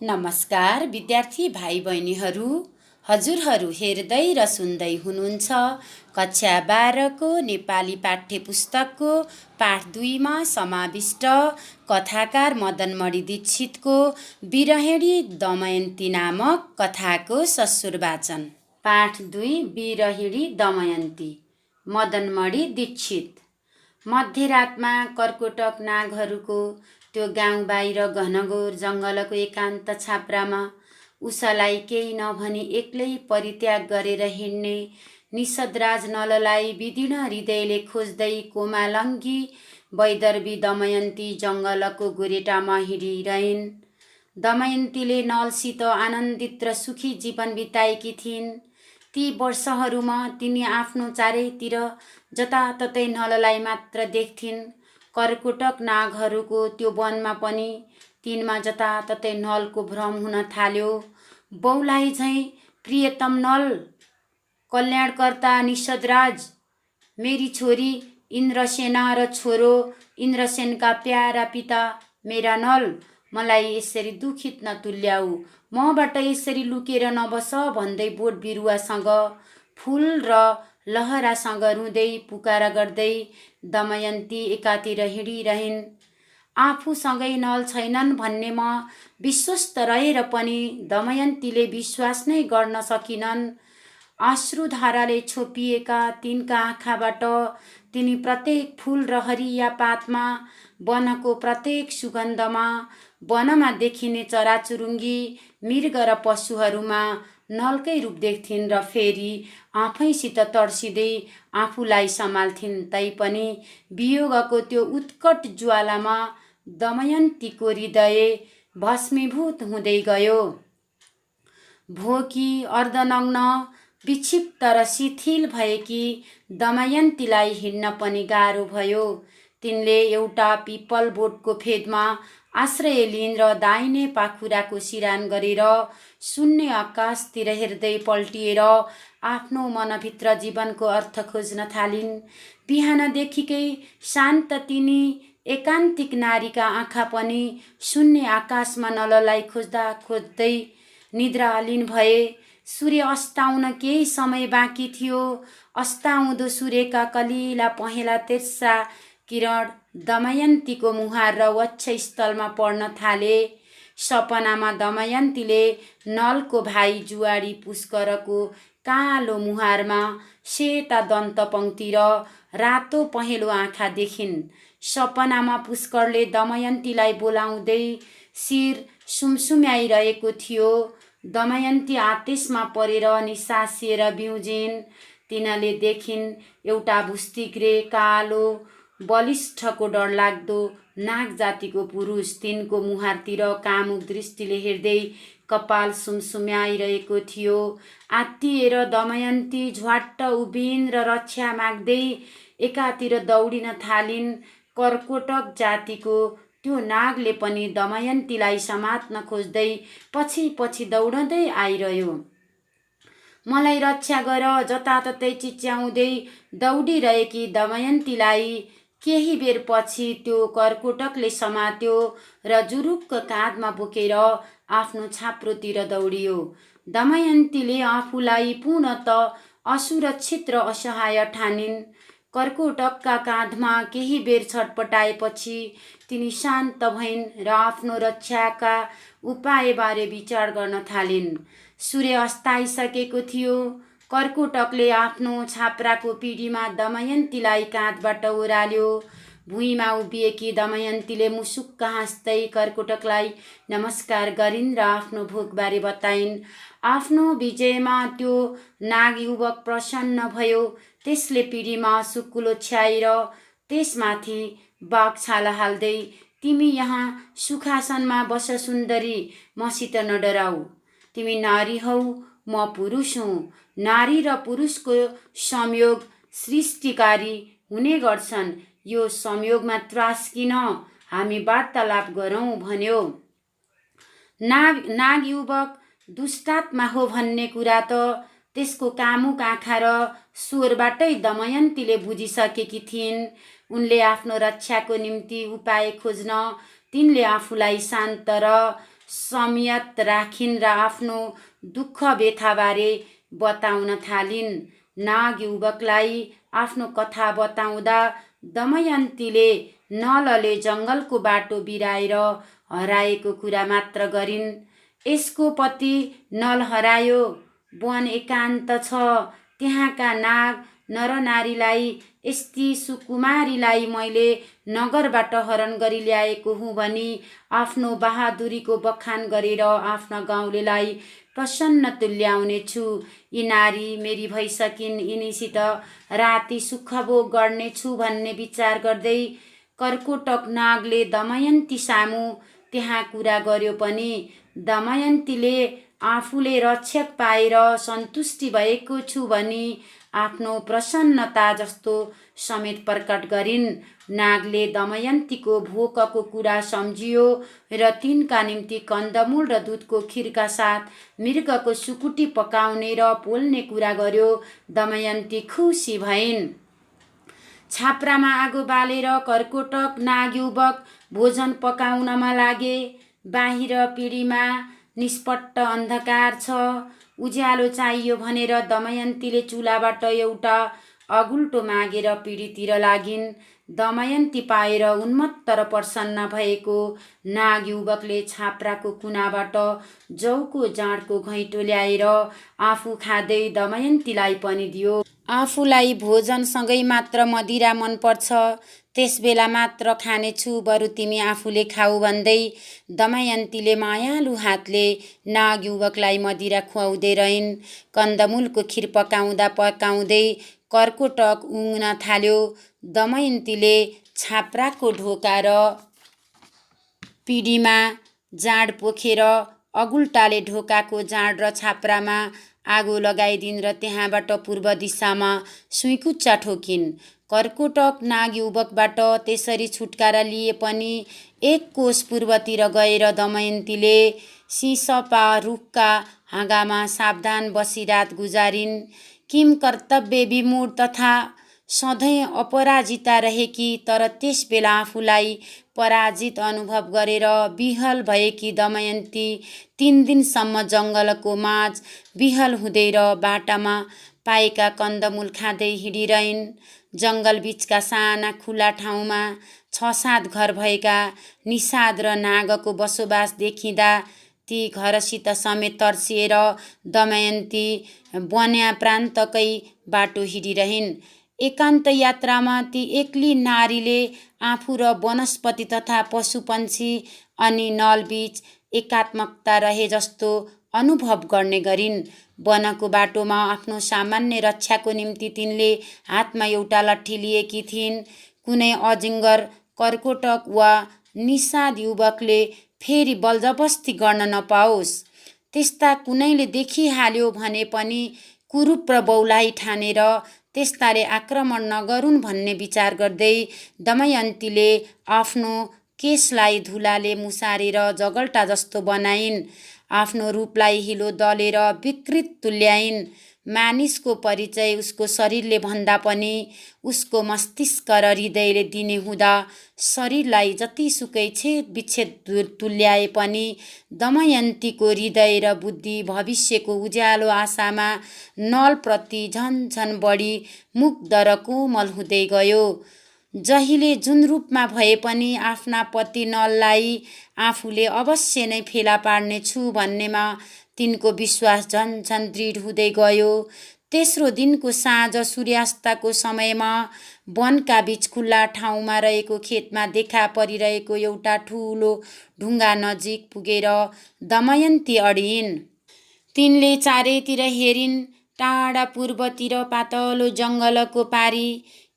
नमस्कार विद्यार्थी भाइ बहिनीहरू, हजुरहरू हेर्दै र सुन्दै हुनुहुन्छ कक्षा 12 को नेपाली पाठ्यपुस्तकको पाठ 2 मा समाविष्ट कथाकार मदनमणि दीक्षितको विरहिणी दमयन्ती नामक कथाको ससुर वाचन। पाठ 2 विरहिणी दमयन्ती। मदनमणि दीक्षित। मध्यरातमा कर्कोटक नागहरूको त्यो गाउँ बाहिर घनघोर जङ्गलको एकान्त छाप्रामा उसलाई केही नभनी एक्लै परित्याग गरेर हिँड्ने निषदराज नललाई विदीर्ण हृदयले खोज्दै कोमालङ्गी वैदर्भी दमयन्ती जङ्गलको गोरेटामा हिँडिरहिन्। दमयन्तीले नलसित आनन्दित र सुखी जीवन बिताएकी थिइन्। ती वर्षहरूमा तिनी आफ्नो चारैतिर जताततै नललाई मात्र देख्थिन्। कर्कोटक नागहरूको त्यो वनमा पनि तिनमा जताततै नलको भ्रम हुन थाल्यो। बौलाई झैँ प्रियतम नल, कल्याणकर्ता निषदराज, मेरी छोरी इन्द्रसेना र छोरो इन्द्रसेनका प्यारा पिता मेरा नल, मलाई यसरी दुखित नतुल्याऊ, मबाट यसरी लुकेर नबस भन्दै बोट बिरुवासँग फुल र लहरासँग रुँदै पुकारा गर्दै दमयन्ती एकातिर हिँडिरहिन्। आफूसँगै नल छैनन् भन्नेमा विश्वस्त रहेर पनि दमयन्तीले विश्वास नै गर्न सकिनन्। अश्रुधाराले छोपिएका तिनका आँखाबाट तिनी प्रत्येक फूल र हरिया पातमा, वनको प्रत्येक सुगन्धमा, वनमा देखिने चराचुरुङ्गी, मृग र पशुहरूमा नलकै रूप देख्थिन् र फेरि आफैसित तर्सिँदै आफूलाई सम्हाल्थिन्। तैपनि वियोगको त्यो उत्कट ज्वालामा दमयन्तीको हृदय भस्मीभूत हुँदै गयो। भोकी, अर्धनग्न, विक्षिप्त र शिथिल भएकी दमयन्तीलाई हिँड्न पनि गाह्रो भयो। तिनले एउटा पिपल बोटको फेदमा आश्रय लिइन् र दाहिने पाखुराको सिरान गरेर शून्य आकाशतिर हेर्दै पल्टिएर आफ्नो मनभित्र जीवनको अर्थ खोज्न थालिन्। बिहानदेखिकै शान्त तिनी एकान्तिक नारीका आँखा पनि शून्य आकाशमा नललाई खोज्दा खोज्दै निद्रालीन भए। सूर्य अस्ताउन केही समय बाँकी थियो। अस्ताउँदो सूर्यका कलिला पहेँला तेर्सा किरण दमयन्तीको मुहार र वक्षस्थलमा पर्न थाले। सपनामा दमयन्तीले नलको भाइ जुवाडी पुष्करको कालो मुहारमा सेता दन्तपङ्क्ति र रातो पहेँलो आँखा देखिन्। सपनामा पुष्करले दमयन्तीलाई बोलाउँदै शिर सुमसुम्याइरहेको थियो। दमयन्ती आतिशमा परेर निसासिएर बिउजिन्। तिनले देखिन् एउटा भुस्तिग्रे कालो बलिष्ठको डरलाग्दो नाग जातिको पुरुष तिनको मुहारतिर कामुक दृष्टिले हेर्दै कपाल सुमसुम्याइरहेको थियो। आत्तिएर दमयन्ती झ्वाट्ट उभिन् र रक्षा माग्दै एकातिर दौडिन थालिन्। कर्कोटक जातिको त्यो नागले पनि दमयन्तीलाई समात्न खोज्दै पछि पछि दौडँदै आइरह्यो। मलाई रक्षा गर, जताततै चिच्याउँदै दौडिरहेकी दमयन्तीलाई केही बेर पछि त्यो कर्कोटकले समात्यो र जुरुक्क काँधमा बोकेर आफ्नो छाप्रोतिर दौडियो। दमयन्तीले आफूलाई पूर्णत असुरक्षित र असहाय ठानिन्। कर्कोटकका काँधमा केही बेर छटपटाएपछि तिनी शान्त भइन् र आफ्नो रक्षाका उपायबारे विचार गर्न थालिन्। सूर्य अस्ताइसकेको थियो। कर्कोटकले आफ्नो छाप्राको पिँढीमा दमयन्तीलाई काँधबाट ओह्राल्यो। भुइँमा उभिएकी दमयन्तीले मुसुक्क हाँस्दै कर्कोटकलाई नमस्कार गरिन् र आफ्नो भोकबारे बताइन्। आफ्नो विजयमा त्यो नाग युवक प्रसन्न भयो। त्यसले पिँढीमा सुकुलो छ्याएर त्यसमाथि बाघछाला हाल्दै, तिमी यहाँ सुखासनमा बस सुन्दरी, मसित नडराऊ। तिमी नारी हौ, म पुरुष हुँ। नारी र पुरुषको संयोग सृष्टिकारी हुने गर्छन्। यो संयोगमा त्रास किन, हामी वार्तालाप गरौँ भन्यो। नाग युवक दुष्टात्मा हो भन्ने कुरा त त्यसको कामुक आँखा र स्वरबाटै दमयन्तीले बुझिसकेकी थिइन्। उनले आफ्नो रक्षाको निम्ति उपाय खोज्न तिनले आफूलाई शान्त र संयत राखिन् र आफ्नो दुःख व्यथाबारे बताउन थालिन्। नाग युवकलाई आफ्नो कथा बताउँदा दमयन्तीले नलले जङ्गलको बाटो बिराएर हराएको कुरा मात्र गरिन्। यसको पति नल हरायो, वन एकान्त छ, त्यहाँका नाग नरनारीलाई, यस्ती सुकुमारीलाई मैले नगरबाट हरण गरी ल्याएको हुँ भनी आफ्नो बहादुरीको बखान गरेर आफ्ना गाउँलेलाई प्रसन्न तुल्याउने छु। यी नारी मेरी भइसकिन्, यिनीसित राति सुखभोग गर्नेछु भन्ने विचार गर्दै कर्कोटक नागले दमयन्ती सामु त्यहाँ कुरा गर्यो पनि दमयन्तीले आफूले रक्षक पाएर सन्तुष्टि भएको छु भनी आफ्नो प्रसन्नता जस्तो समेत प्रकट गरिन्। नागले दमयन्तीको भोकको कुरा सम्झियो र तिनका निम्ति कन्दमूल र दुधको खिरका साथ मृगको सुकुटी पकाउने र पोल्ने कुरा गर्यो। दमयन्ती खुसी भइन्। छाप्रामा आगो बालेर कर्कोटक नागयुवक भोजन पकाउनमा लागे। बाहिर पिँढीमा निष्पट्ट अन्धकार छ। उज्यालो चाहियो भनेर दमयन्तीले चुलाबाट एउटा अगुल्टो मागेर पिँढीतिर लागिन्। दमयन्ती पाएर उन्मत्त र प्रसन्न भएको नागयुवकले छाप्राको कुनाबाट जौको जाँडको घैँटो ल्याएर आफू खाँदै दमयन्तीलाई पनि दियो। आफूलाई भोजनसँगै मात्र मदिरा मनपर्छ, त्यसबेला मात्र खानेछु, बरु तिमी आफूले खाऊ भन्दै दमयन्तीले मायालु हातले नागयुवकलाई मदिरा खुवाउँदै रहिन्। कन्दमूलको खिर पकाउँदा पकाउँदै कर्कोटक उङ्न थाल्यो। दमयन्तीले छाप्राको ढोका र पिँढीमा जाँड पोखेर अगुल्टाले ढोकाको जाँड र छाप्रामा आगो लगाइदिन् र त्यहाँबाट पूर्व दिशामा सुइँकुच्चा ठोकिन्। कर्कोटक नागयुवकबाट त्यसरी छुटकारा लिए पनि एक कोस पूर्वतिर गएर दमयन्तीले सिसपा रुखका हाँगामा सावधान बसी रात गुजारिन्। किम कर्तव्य विमूढ तथा सधैँ अपराजिता रहेकी, तर त्यस बेला आफूलाई पराजित अनुभव गरेर विहल भएकी दमयन्ती 3 दिनसम्म जङ्गलको माझ विहल हुँदै र बाटामा पाएका कन्दमूल खाँदै हिँडिरहिन्। जङ्गल बीचका साना खुला ठाउँमा 6-7 घर भएका निषाद र नागको बसोबास देखिँदा ती घरसित समेत तर्सिएर दमयन्ती बन्या प्रान्तकै बाटो हिँडिरहिन्। एकान्त यात्रामा ती एक्ली नारीले आफू र वनस्पति तथा पशुपन्छी अनि नलबीच एकात्मकता रहे जस्तो अनुभव गर्ने गरिन्। वनको बाटोमा आफ्नो सामान्य रक्षाको निम्ति तिनले हातमा एउटा लट्ठी लिएकी थिइन्। कुनै अजिङ्गर, कर्कोटक वा निषाद युवकले फेरि बलजबस्ती गर्न नपाओस्, त्यस्ता कुनैले देखिहाल्यो भने पनि कुरूप र बौलाही ठानेर त्यस्ताले आक्रमण नगरून् भन्ने विचार गर्दै दमयन्तीले आफ्नो केशलाई धुलाले मुसारेर जगल्टा जस्तो बनाइन्। आफ्नो रूपलाई हिलो दलेर विकृत तुल्याइन्। मानिसको परिचय उसको शरीरले भन्दा पनि उसको मस्तिष्क र हृदयले दिने हुँदा शरीरलाई जतिसुकै छेद विच्छेद तुल्याए पनि दमयन्तीको हृदय र बुद्धि भविष्यको उज्यालो आशामा नलप्रति झन झन बढी मुग्ध र कोमल हुँदै गयो। जहिले जुन रूपमा भए पनि आफ्ना पति नललाई आफूले अवश्य नै फेला पार्नेछु भन्नेमा तिनको विश्वास झन झन दृढ हुँदै गयो। तेस्रो दिनको साँझ सूर्यास्तको समयमा वनका बीच खुल्ला ठाउँमा रहेको खेतमा देखा परिरहेको एउटा ठुलो ढुङ्गा नजिक पुगेर दमयन्ती अडिइन्। तिनले चारैतिर हेरिन्। टाढा पूर्वतिर पातलो जङ्गलको पारी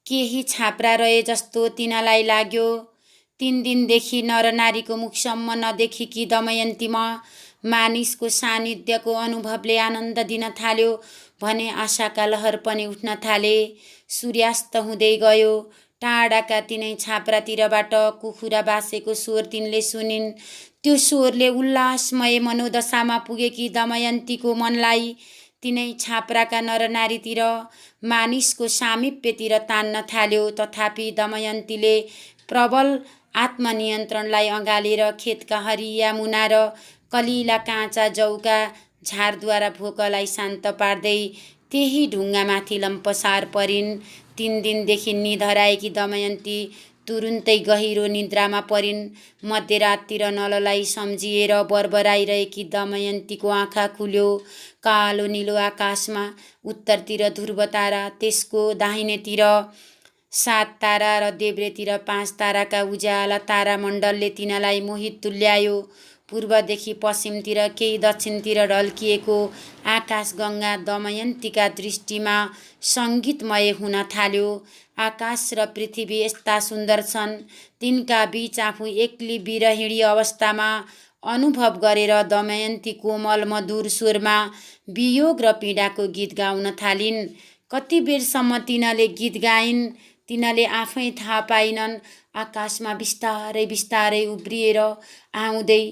केही छाप्रा रहे जस्तो तिनलाई लाग्यो। 3 दिनदेखि नरनारीको मुखसम्म नदेखेकी दमयन्तीमा मानिसको सान्निध्यको अनुभवले आनन्द दिन थाल्यो भने आशाका लहर पनि उठ्न थाले। सूर्यास्त हुँदै गयो। टाढाका तिनै छाप्रातिरबाट कुखुरा बासेको स्वर तिनले सुनिन्। त्यो स्वरले उल्लासमय मनोदशामा पुगेकी दमयन्तीको मनलाई तिनै छाप्राका नरनारीतिर, मानिसको सामिप्यतिर तान्न थाल्यो। तथापि दमयन्तीले प्रबल आत्मनियन्त्रणलाई अँगालेर खेतका हरिया मुना र कलिला काँचा जौका झारद्वारा भोकलाई शान्त पार्दै त्यही ढुङ्गामाथि लम्पसार परिन्। 3 दिनदेखि निधराएकी दमयन्ती तुरुन्तै गहिरो निद्रामा परिन्। मध्यराततिर नललाई सम्झिएर बरबराइरहेकी दमयन्तीको आँखा खुल्यो। कालो निलो आकाशमा उत्तरतिर ध्रुव तारा, त्यसको दाहिनेतिर 7 तारा र देब्रेतिर 5 ताराका उज्याला तारामण्डलले तिनलाई मोहित तुल्यायो। पूर्वदेखि पश्चिमतिर केही दक्षिणतिर ढल्किएको आकाशगङ्गा दमयन्तीका दृष्टिमा सङ्गीतमय हुन थाल्यो। आकाश र पृथ्वी यस्ता सुन्दर छन्, तिनका बीच आफू एक्ली विरहिणी अवस्थामा अनुभव गरेर दमयन्ती कोमल मधुर स्वरमा वियोग र पीडाको गीत गाउन थालिन्। कति बेरसम्म तिनले गीत गाइन्, तिनले आफै थाहा पाइनन्। आकाशमा बिस्तारै बिस्तारै उब्रिएर आउँदै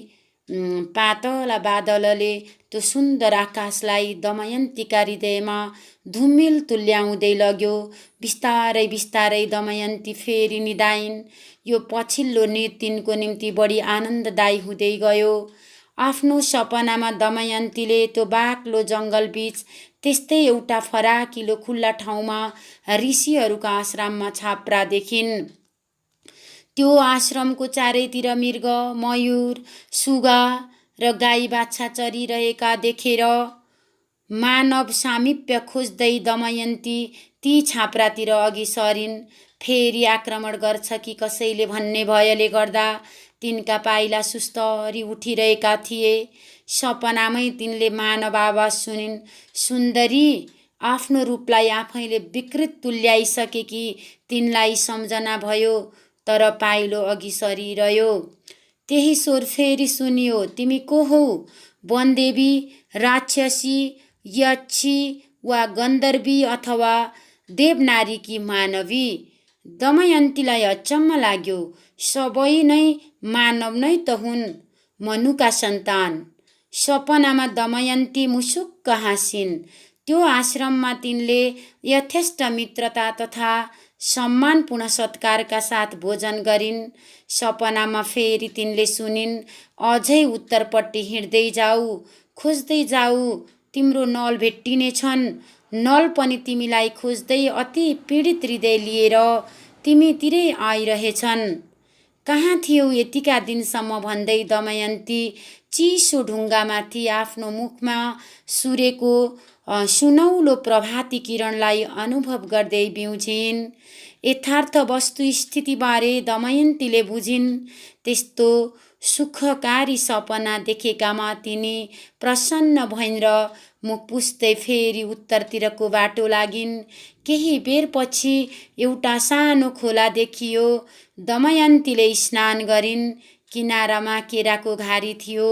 पातला बादलले त्यो सुन्दर आकाशलाई दमयन्तीका हृदयमा धुमिल तुल्याउँदै लग्यो। बिस्तारै बिस्तारै दमयन्ती फेरि निदाइन्। यो पछिल्लो निद तिनको निम्ति बढी आनन्ददायी हुँदै गयो। आफ्नो सपनामा दमयन्तीले त्यो बाक्लो जङ्गलबीच त्यस्तै एउटा फराकिलो खुल्ला ठाउँमा ऋषिहरूका आश्रममा छाप्रा देखिन्। त्यो आश्रमको चारैतिर मृग, मयूर, सुगा र गाई बाछा चरिरहेका देखेर मानव सामिप्य खोज्दै दमयन्ती ती छाप्रातिर अघि सरिन्। फेरि आक्रमण गर्छ कि कसैले भन्ने भयले गर्दा तिनका पाइला सुस्तरी उठिरहेका थिए। सपनामै तिनले मानव आवाज सुनिन्। सुन्दरी आफ्नो रूपलाई आफैले विकृत तुल्याइसकेकी तिनलाई सम्झना भयो, तर पाइलो अघि सरिरह्यो। त्यही स्वर फेरि सुनियो, तिमी को हौ? वनदेवी, राक्षसी, यक्षी वा गन्धर्वी अथवा देवनारी कि मानवी? दमयन्तीलाई अचम्म लाग्यो। सबै नै मानव नै त हुन्, मनुका सन्तान। सपनामा दमयन्ती मुसुक्क हाँसिन्। त्यो आश्रममा तिनले यथेष्ट मित्रता तथा सम्मानपूर्ण सत्कारका साथ भोजन गरिन्। सपनामा फेरि तिनले सुनिन्, अझै उत्तरपट्टि हिँड्दै जाऊ, खोज्दै जाऊ, तिम्रो नल भेट्टिने छन्। नल पनि तिमीलाई खोज्दै अति पीडित हृदय लिएर तिमीतिरै आइरहेछन्। कहाँ थियौ यतिका दिनसम्म भन्दै दमयन्ती चिसो ढुङ्गामाथि आफ्नो मुखमा सुरेको सुनौलो प्रभाती किरणलाई अनुभव गर्दै बिउझिन्। यथार्थ वस्तुस्थितिबारे दमयन्तीले बुझिन्। त्यस्तो सुखकारी सपना देखेकामा तिनी प्रसन्न भइन् र मुख पुस्दै फेरि उत्तरतिरको बाटो लागिन्। केही बेरपछि एउटा सानो खोला देखियो। दमयन्तीले स्नान गरिन्। किनारामा केराको घारी थियो।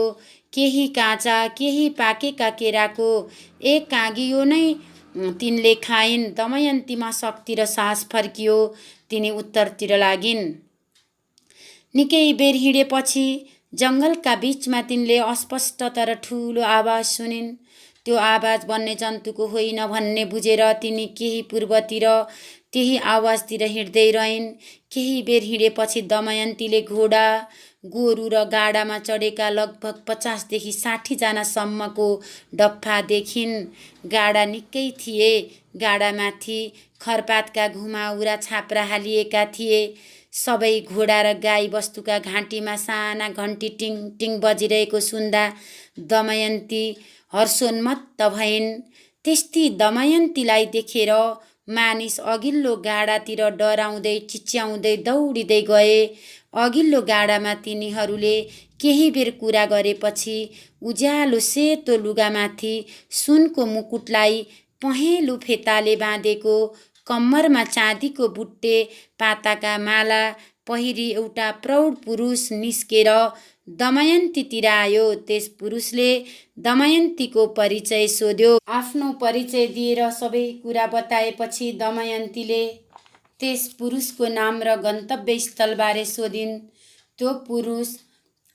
केही काँचा केही पाकेका केराको एक काँगियो नै तिनले खाइन्। दमयन्तीमा शक्ति र सास फर्कियो। तिनी उत्तरतिर लागिन्। निकै बेर हिँडेपछि जङ्गलका बीचमा तिनले अस्पष्ट तर ठुलो आवाज सुनिन्। त्यो आवाज वन्यजन्तुको होइन भन्ने बुझेर तिनी केही पूर्वतिर त्यही आवाजतिर हिँड्दै रहिन्। केही बेर हिँडेपछि दमयन्तीले घोडा, गोरु र गाडामा चढेका लगभग 50 देखि 60 जनासम्मको डफ्फा देखिन्। गाडा निकै थिए। गाडामाथि खरपातका घुमाउरा छाप्रा हालिएका थिए। सबै घोडा र गाई वस्तुका घाँटीमा साना घन्टी टिङ टिङ बजिरहेको सुन्दा दमयन्ती हर्षोन्मत्त भइन्। त्यस्ती दमयन्तीलाई देखेर मानिस अघिल्लो गाडातिर डराउँदै चिच्याउँदै दौडिँदै गए। अघिल्लो गाडामा तिनीहरूले केही बेर कुरा गरेपछि उज्यालो सेतो लुगामाथि सुनको मुकुटलाई पहेँलो फेताले बाँधेको, कम्मरमा चाँदीको बुट्टे पाताका माला पहिरी एउटा प्रौढ पुरुष निस्केर दमयन्तीतिर आयो। त्यस पुरुषले दमयन्तीको परिचय सोध्यो। आफ्नो परिचय दिएर सबै कुरा बताएपछि दमयन्तीले त्यस पुरुषको नाम र गन्तव्य स्थलबारे सोधिन्। त्यो पुरुष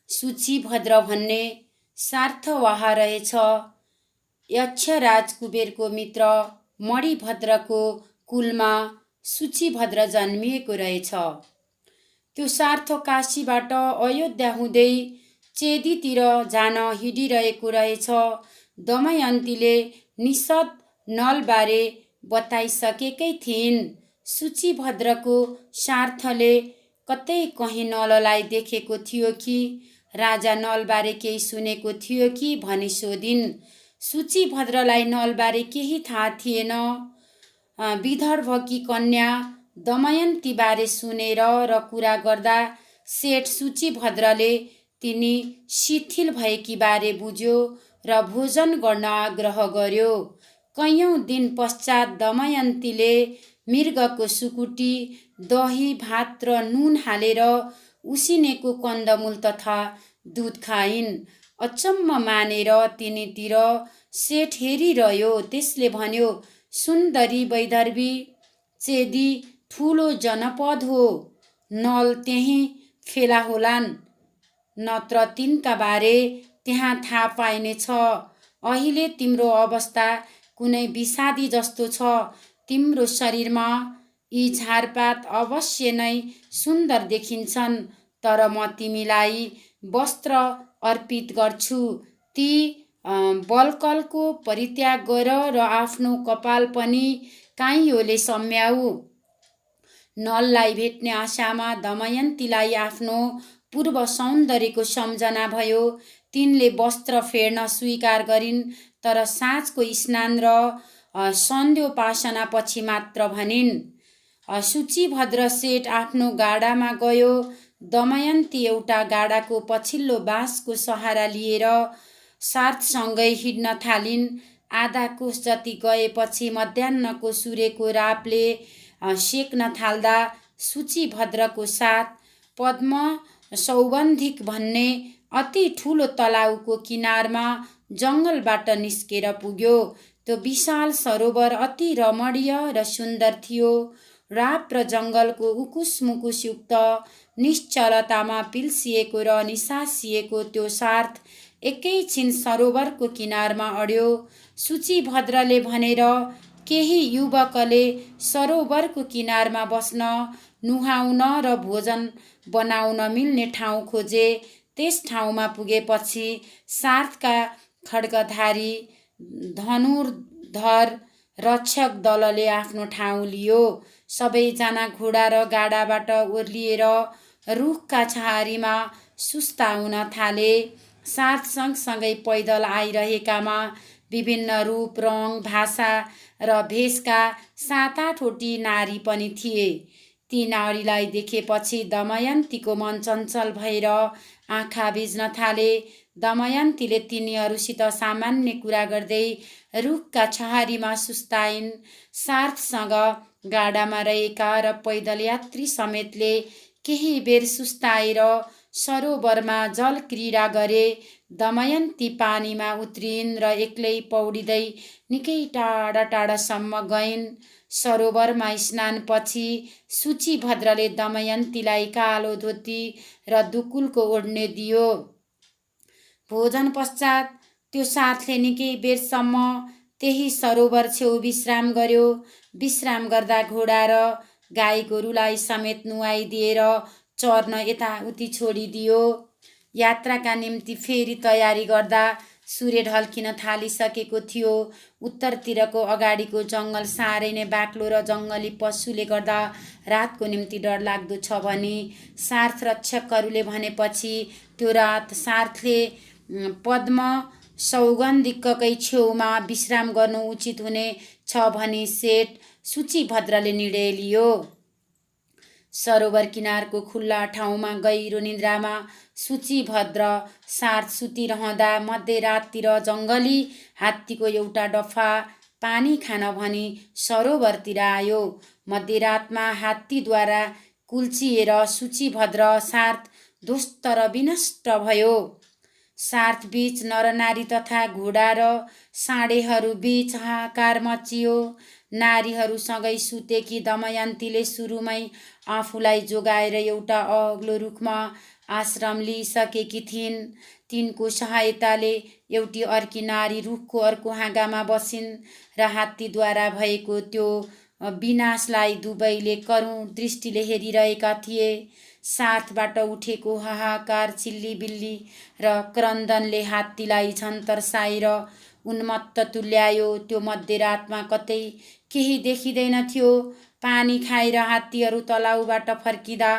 सूचीभद्र भन्ने सार्थवाह रहेछ। यक्षराज कुबेरको मित्र मणिभद्रको कुलमा सूचीभद्र जन्मिएको रहेछ। त्यो सार्थ काशीबाट अयोध्या हुँदै चेदीतिर जान हिँडिरहेको रहेछ। दमयन्तीले निषद नलबारे बताइसकेकै थिइन्। सूचीभद्रको सार्थले कतै कहीँ नललाई देखेको थियो कि राजा नलबारे केही सुनेको थियो कि भनी सोधिन्। सूचीभद्रलाई नलबारे केही थाहा थिएन। विदर्भकी कन्या दमयन्तीबारे सुनेर र कुरा गर्दा सेठ सूचीभद्रले तिनी शिथिल भएकी बारे बुझ्यो र भोजन गर्न आग्रह गर्यो। कैयौँ दिन पश्चात दमयन्तीले मृगको सुकुटी, दही, भात र नुन हालेर उसिनेको कन्दमूल तथा दुध खाइन्। अचम्म मानेर तिनीतिर सेठ हेरिरह्यो। त्यसले भन्यो, सुन्दरी वैदर्भी, चेदी ठुलो जनपद हो। नल त्यहीँ फेला होलान्, नत्र तिनका बारे त्यहाँ थाहा पाइनेछ। अहिले तिम्रो अवस्था कुनै विषादी जस्तो छ। तिम्रो शरीरमा यी झारपात अवश्य नै सुन्दर देखिन्छन्, तर म तिमीलाई वस्त्र अर्पित गर्छु। ती बलकलको परित्याग गर र आफ्नो कपाल पनि काइयोले सम्याऊ। नललाई भेट्ने आशामा दमयन्तीलाई आफ्नो पूर्व सौन्दर्यको सम्झना भयो। तिनले वस्त्र फेर्न स्वीकार गरिन्, तर साँझको स्नान र सन्ध्योपासना पछि मात्र भनिन्। सूचीभद्र सेठ आफ्नो गाडामा गयो। दमयन्ती एउटा गाडाको पछिल्लो बाँसको सहारा लिएर सार्थसँगै हिँड्न थालिन्। आधा कोस जति गएपछि मध्याह्नको सूर्यको रापले सेक्न थाल्दा सूचीभद्रको साथ पद्म सौगन्धिक भन्ने अति ठुलो तलाउको किनारमा जङ्गलबाट निस्केर पुग्यो। त्यो विशाल सरोवर अति रमणीय र सुन्दर थियो। राप र जङ्गलको उकुस मुकुस युक्त निश्चलतामा पिल्सिएको र निसासिएको त्यो सार्थ एकैछिन सरोवरको किनारमा अड्यो। सूचीभद्रले भनेर केही युवकले सरोवरको किनारमा बस्न, नुहाउन र भोजन बनाउन मिल्ने ठाउँ खोजे। त्यस ठाउँमा पुगेपछि सार्थका खड्गधारी धनुर्धर रक्षक दलले आफ्नो ठाउँ लियो। सबैजना घोडा र गाडाबाट ओर्लिएर रुखका छहारीमा सुस्ताउन थाले। साथ सँगसँगै पैदल आइरहेकामा विभिन्न रूप, रङ, भाषा र भेषका 7-8वटी नारी पनि थिए। ती नारीलाई देखेपछि दमयन्तीको मन चञ्चल भएर आँखा भिज्न थाले। दमयन्तीले तिनीहरूसित सामान्य कुरा गर्दै रुखका छहारीमा सुस्ताइन्। सार्थसँग गाडामा रहेका र पैदल यात्री समेतले केही बेर सुस्ताएर सरोवरमा जल क्रीडा गरे। दमयन्ती पानीमा उत्रिन् र एक्लै पौडिँदै निकै टाढा टाढासम्म गइन्। सरोवरमा स्नानपछि सूचीभद्रले दमयन्तीलाई कालो धोती र दुकुलको ओढ्ने दियो। भोजन पश्चात त्यो सार्थले निकै बेरसम्म त्यही सरोवर छेउ विश्राम गर्यो। विश्राम गर्दा घोडा र गाई गोरुलाई समेत नुहाइदिएर चर्न यताउति छोडिदियो। यात्राका निम्ति फेरि तयारी गर्दा सूर्य ढल्किन थालिसकेको थियो। उत्तरतिरको अगाडिको जङ्गल साह्रै नै बाक्लो र जङ्गली पशुले गर्दा रातको निम्ति डरलाग्दो छ भनी सार्थ रक्षकहरूले भनेपछि त्यो रात सार्थले पद्म सौगन्धिककै छेउमा विश्राम गर्नु उचित हुने छ भनी सेठ सूचीभद्रले निर्णय लियो। सरोवर किनारको खुल्ला ठाउँमा गहिरो निन्द्रामा सूचीभद्र सार्थ सुतिरहँदा मध्यराततिर जङ्गली हात्तीको एउटा डफा पानी खान भनी सरोवरतिर आयो। मध्यरातमा हात्तीद्वारा कुल्चिएर सूचीभद्र सार्थ ध्वस्त र विनष्ट भयो। सार्थ बीच नरनारी तथा घोडा र साँडेहरू बीच हाहाकार मचियो। नारीहरूसँगै सुतेकी दमयन्तीले सुरुमै आफूलाई जोगाएर एउटा अग्लो रुखमा आश्रम लिइसकेकी थिइन्। तिनको सहायताले एउटी अर्की नारी रुखको अर्को हाँगामा बसिन् र हात्तीद्वारा भएको त्यो विनाशलाई दुवैले करुण दृष्टिले हेरिरहेका थिए। साथबाट उठेको हाहाकार, चिल्लीबिल्ली र क्रन्दनले हात्तीलाई झन् तर्साएर उन्मत्त तुल्यायो। त्यो मध्यरातमा कतै केही देखिँदैन थियो। पानी खाएर हात्तीहरू तलाउबाट फर्किँदा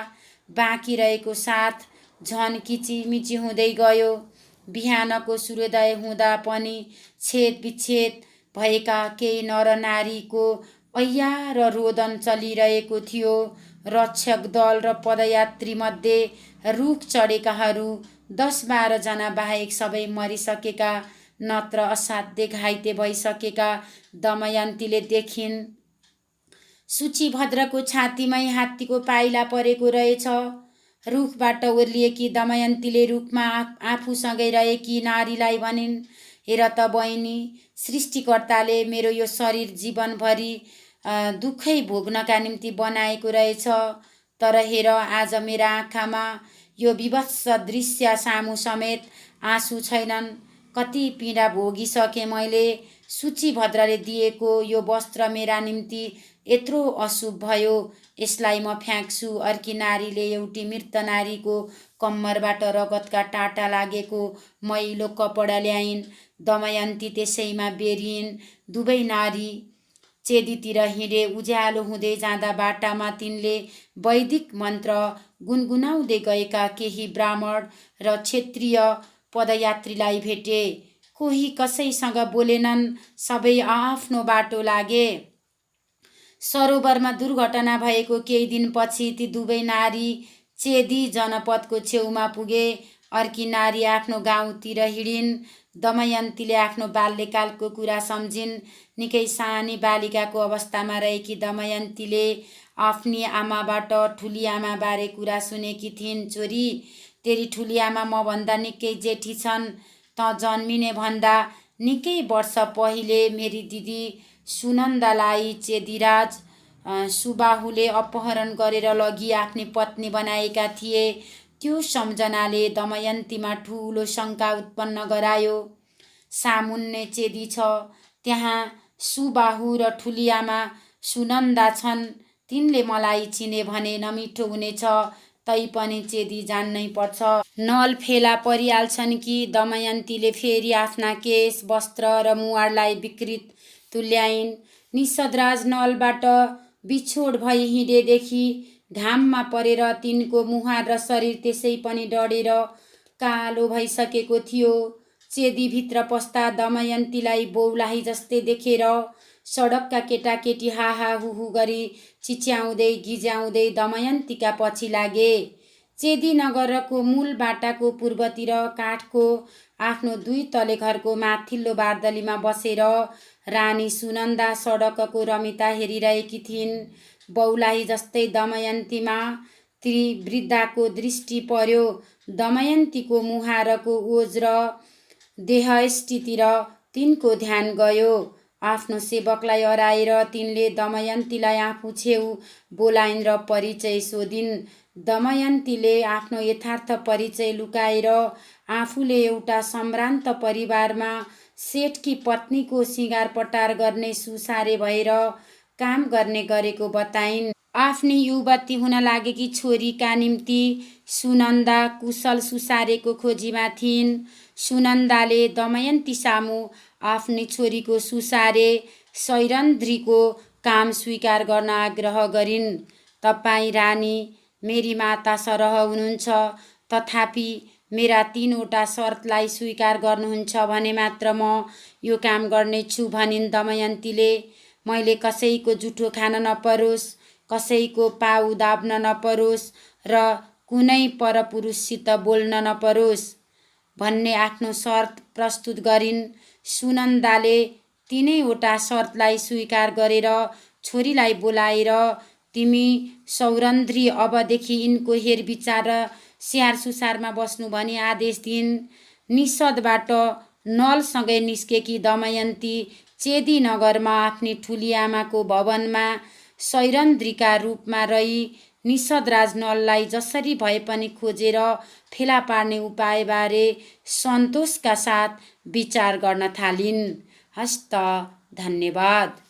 बाँकी रहेको साथ झन् किचिमिची हुँदै गयो। बिहानको सूर्योदय हुँदा पनि छेदविच्छेद भएका केही नरनारीको ऐया र रोदन चलिरहेको थियो। रक्षक दल र पदयात्री मध्ये रुख चढेकाहरू 10-12 जना बाहेक सबै मरिसकेका नत्र असाध्य घाइते भइसकेका दमयन्तीले देखिन्। सूचीभद्रको छातीमै हात्तीको पाइला परेको रहेछ। रुखबाट ओर्लिएकी दमयन्तीले रुखमा आफूसँगै रहेकी नारीलाई भनिन्, हेर त बहिनी, सृष्टिकर्ताले मेरो यो शरीर जीवनभरि दुःखै भोग्नका निम्ति बनाएको रहेछ। तर हेर, आज मेरा आँखामा यो विभत्स दृश्य सामु समेत आँसु छैनन्। कति पीडा भोगिसके मैले। सूचीभद्रले दिएको यो वस्त्र मेरा निम्ति यत्रो अशुभ भयो, यसलाई म फ्याँक्छु। अर्की नारीले एउटी मृत नारीको कम्मरबाट रगतका टाटा लागेको मैलो कपडा ल्याइन्। दमयन्ती त्यसैमा बेरिन्। दुवै नारी चेदीतिर हिँडे। उज्यालो हुँदै जाँदा बाटामा तिनले वैदिक मन्त्र गुनगुनाउँदै गएका केही ब्राह्मण र क्षेत्रीय पदयात्रीलाई भेटे। कोही कसैसँग बोलेनन्, सबै आआफ्नो बाटो लागे। सरोवरमा दुर्घटना भएको केही दिनपछि ती दुवै नारी चेदी जनपदको छेउमा पुगे। अर्की नारी आफ्नो गाउँतिर हिँडिन्। दमयन्तीले आफ्नो बाल्यकालको कुरा सम्झिन्। निकै सानी बालिकाको अवस्थामा रहेकी दमयन्तीले आफ्नी आमाबाट ठुली आमाबारे कुरा सुनेकी थिइन्। छोरी, तेरी ठुली आमा मभन्दा निकै जेठी छन्। त जन्मिने भन्दा निकै वर्ष पहिले मेरी दिदी सुनन्दालाई चेदीराज सुबाहुले अपहरण गरेर लगी आफ्नी पत्नी बनाएका थिए। त्यो सम्झनाले दमयन्तीमा ठुलो शङ्का उत्पन्न गरायो। सामुन्ने चेदी छ, त्यहाँ सुबाहु र ठुली आमा सुनन्दा छन्। तिनले मलाई चिने भने नमिठो हुनेछ, तैपनि चेदी जान्नै पर्छ। नल फेला परिहाल्छन् कि। दमयन्तीले फेरि आफ्ना केश, वस्त्र र मुहारलाई विकृत तुल्याइन्। निषदराज नलबाट बिछोड भई हिँडेदेखि घाममा परेर तिनको मुहार र शरीर त्यसै पनि डढेर कालो भइसकेको थियो। चेदीभित्र पस्दा दमयन्तीलाई बौलाही जस्तै देखेर सडकका केटाकेटी हाहा हुहु गरी चिच्याउँदै गिज्याउँदै दमयन्तीका पछि लागे। चेदी नगरको मूल बाटाको पूर्वतिर काठको आफ्नो 2 तले घरको माथिल्लो बार्दलीमा बसेर रानी सुनन्दा सडकको रमिता हेरिरहेकी थिइन्। बौलाही जस्तै दमयन्तीमा त्रिवृद्धाको दृष्टि पर्यो। दमयन्तीको मुहारको ओज र देहयष्टितिर तिनको ध्यान गयो। आफ्नो सेवकलाई हराएर तिनले दमयन्तीलाई आफू छेउ बोलाइन् र परिचय सोधिन्। दमयन्तीले आफ्नो यथार्थ परिचय लुकाएर आफूले एउटा सम्भ्रान्त परिवारमा सेठकी पत्नीको सिँगारपटार गर्ने सुसारे भएर काम गर्ने गरेको बताइन्। आफ्नी युवती हुन लागेकी छोरीका निम्ति सुनन्दा कुशल सुसारेको खोजीमा थिइन्। सुनन्दाले दमयन्ती सामु आफ्नी छोरीको सुसारे सैरन्ध्रीको काम स्वीकार गर्न आग्रह गरिन्। तपाईँ रानी मेरी माता सरह हुनुहुन्छ, तथापि मेरा 3वटा शर्तलाई स्वीकार गर्नुहुन्छ भने मात्र म यो काम गर्नेछु भनिन् दमयन्तीले। मैले कसैको जुठो खान नपरोस्, कसैको पाउ दाब्न नपरोस् र कुनै परपुरुषसित बोल्न नपरोस् भन्ने आफ्नो शर्त प्रस्तुत गरिन्। सुनन्दाले 3वटा शर्तलाई स्वीकार गरेर छोरीलाई बोलाएर, तिमी सौरन्ध्री, अबदेखि यिनको हेरविचार र स्याहार सुसारमा बस्नु भनी आदेश दिइन्। निषदबाट नलसँगै निस्केकी दमयन्ती चेदी नगरमा आफ्नी ठुली आमाको भवनमा सैरन्ध्रीका रूपमा रही निषदराज नललाई जसरी भए पनि खोजेर फेला पार्ने उपायबारे सन्तोषका साथ विचार गर्न थालिन्। हस्त, धन्यवाद।